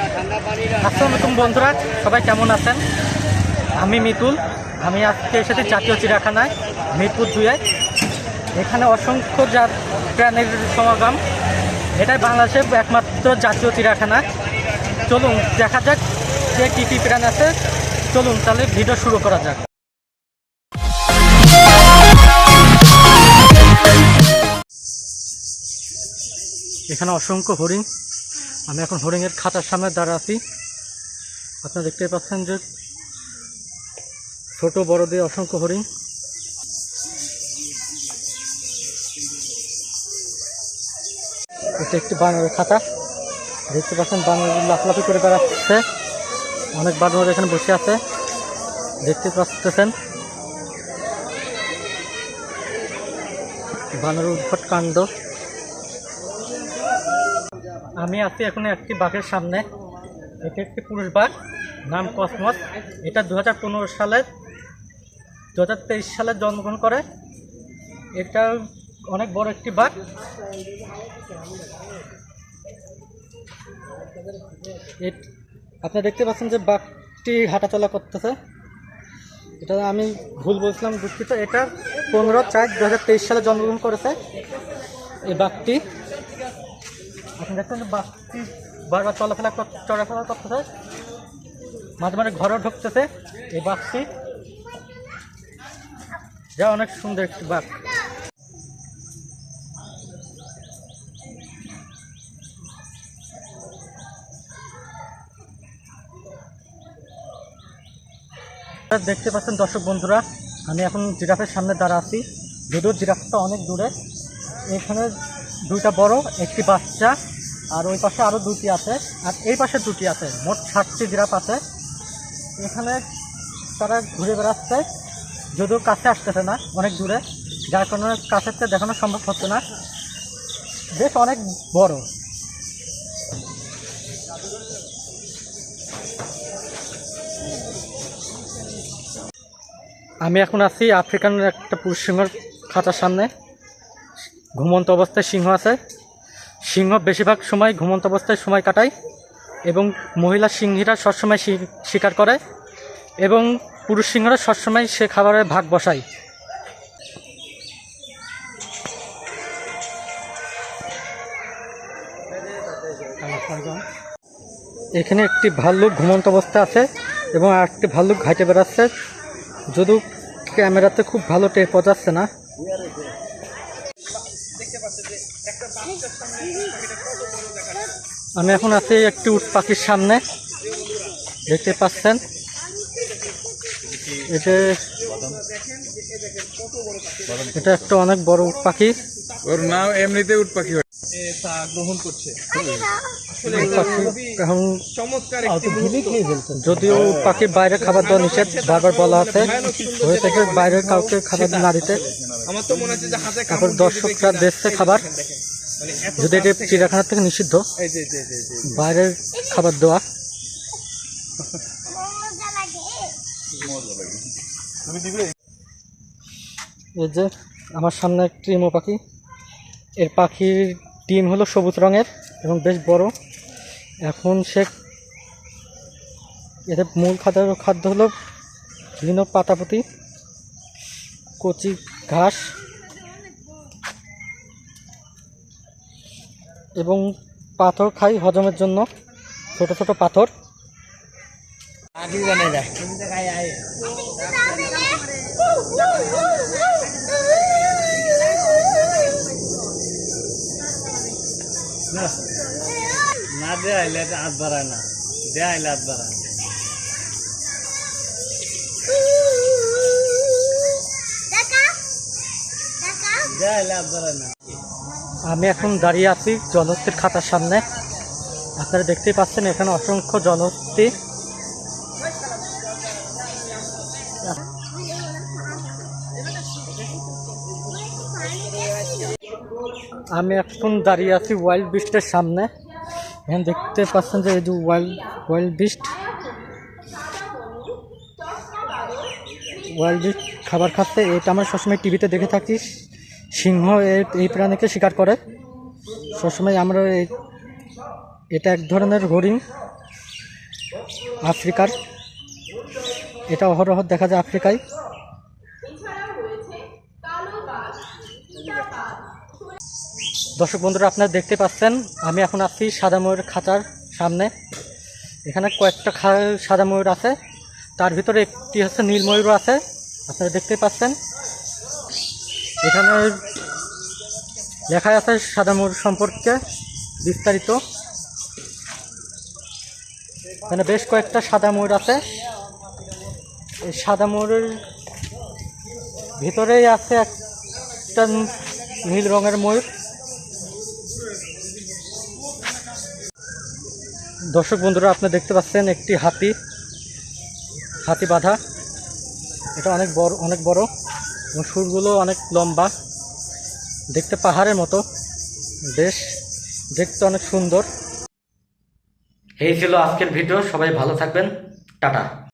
আসসালামু আলাইকুম বন্ধুরা, সবাই কেমন আছেন? আমি মিতুল। আমি আজকে এসেছি জাতীয় চিড়িয়াখানায় মিরপুর 2-এ। এখানে অসংখ্য প্রাণীর সমাগম। এটাই বাংলাদেশের একমাত্র জাতীয় চিড়িয়াখানা। চলুন দেখা যাক যে কী কী প্রাণ আছে। চলুন তাহলে ভিডিও শুরু করা যাক। এখানে অসংখ্য হরিণ। আমি এখন হরিণের খাঁচার সামনে দাঁড়া আছি। আপনারা দেখতে পাচ্ছেন যে ছোট বড় দিয়ে অসংখ্য হরিণ। এটা একটি বানরের খাঁচা। দেখতে পাচ্ছেন বানর লাফলাফি করে বেড়াচ্ছে। অনেক বানর এখানে বসে আছে, দেখতে পাচ্ছেন। বানর উদ্ভট কাণ্ড। আমি আছি এখন একটি বাঘের সামনে। এটা একটি পুরুষ বাঘ, নাম কসমস। এটা 2023 সালে জন্মগ্রহণ করে। এটা অনেক বড় একটি বাঘ। আপনারা দেখতে পাচ্ছেন যে বাঘটি হাঁটাচলা করতেছে। এটা আমি ভুল বলছিলাম, দুঃখিত। এটা 15/4/2023 সালে জন্মগ্রহণ করেছে এই বাঘটি। আপনি দেখছেন যে বাঘটি বারবার চলাফেরা করতেছে, মাঝে মাঝে ঘরেও ঢুকতেছে। এই বাঘটি যা অনেক সুন্দর একটি বাঘ। দেখতে পাচ্ছেন দর্শক বন্ধুরা, আমি এখন জিরাফের সামনে দাঁড়া আছি। যদিও জিরাফটা অনেক দূরে। এখানে দুইটা বড়, একটি বাচ্চা, আর ওই পাশে আরও দুটি আছে, আর এই পাশে দুটি আছে। মোট 7টি জিরাফ আছে। এখানে তারা ঘুরে বেড়াচ্ছে, যদিও কাছে আসতেছে না, অনেক দূরে, যার কারণে কাছের থেকে দেখানো সম্ভব হচ্ছে না। বেশ অনেক বড়। আমি এখন আছি আফ্রিকান একটা পুরুষ সিংহের খাঁচার সামনে। ঘুমন্ত অবস্থায় সিংহ আছে। সিংহ বেশিরভাগ সময় ঘুমন্ত অবস্থায় সময় কাটায়, এবং মহিলা সিংহীরা সবসময় শিকার করে, এবং পুরুষ সিংহরা সবসময় সে খাবারের ভাগ বসায়। এখানে একটি ভাল্লুক ঘুমন্ত অবস্থায় আছে, এবং আরেকটি ভাল্লুক ঘাইটে বেড়াচ্ছে। যদিও ক্যামেরাতে খুব ভালো টের পাওয়া যাচ্ছে না। আমি এখন আছি একটি উট পাখির সামনে। দেখতে পাচ্ছেন এটা একটা অনেক বড় উট পাখি। ওর নাম এমনিতে উট পাখি গ্রহণ করছে। যদিও উট পাখির বাইরে খাবার দেওয়া নিষেধ, বারবার বলা আছে হয়ে থেকে বাইরে কাউকে খাবার না দিতে। তারপর দর্শকরা দেখছে খাবার, যদি এটা চিড়িয়াখানা থেকে নিষিদ্ধ বাইরের খাবার দেওয়া। এই যে আমার সামনে একটি ইমু পাখি। এর পাখির ডিম হলো সবুজ রঙের এবং বেশ বড়। এখন সে এদের মূল খাদ্য হলো বিভিন্ন পাতাপুতি, কচি ঘাস এবং পাথর খাই হজমের জন্য, ছোট ছোট পাথর। না দেয়াইলে হাত বাড়ায় না, দেয়াইলে হাত বাড়ায়। আমি এখন দাঁড়িয়ে আছি জলহস্তির খাঁচার সামনে। আপনারা দেখতেই পাচ্ছেন এখানে অসংখ্য জলহস্তি। আমি এখন দাঁড়িয়ে আছি ওয়াইল্ড বিস্টের সামনে। এখানে দেখতে পাচ্ছেন যে এই যে ওয়াইল্ড বিস্ট খাবার খাচ্ছে। এটা আমরা সবসময় টিভিতে দেখে থাকি। সিংহ এই প্রাণীকে শিকার করে সবসময়। আমরা এটা এক ধরনের হরিণ, আফ্রিকার, এটা অহরহ দেখা যায় আফ্রিকায়। দর্শক বন্ধুরা, আপনারা দেখতে পাচ্ছেন আমি এখন আছি সাদা ময়ূর খাঁচার সামনে। এখানে কয়েকটা সাদা ময়ূর আছে, তার ভিতরে একটি হচ্ছে নীল ময়ূর আছে, আপনারা দেখতে পাচ্ছেন। এখানে লেখা আছে সাদা ময়ূর সম্পর্কে বিস্তারিত। এখানে বেশ কয়েকটা সাদা ময়ূর আছে। এই সাদা ময়ূরের ভিতরেই আছে একটা নীল রঙের ময়ূর। দর্শক বন্ধুরা, আপনি দেখতে পাচ্ছেন একটি হাতি বাঁধা। এটা অনেক বড় এবং সুরগুলো অনেক লম্বা, দেখতে পাহাড়ের মতো, বেশ দেখতে অনেক সুন্দর। এই ছিল আজকের ভিডিও, সবাই ভালো থাকবেন, টাটা।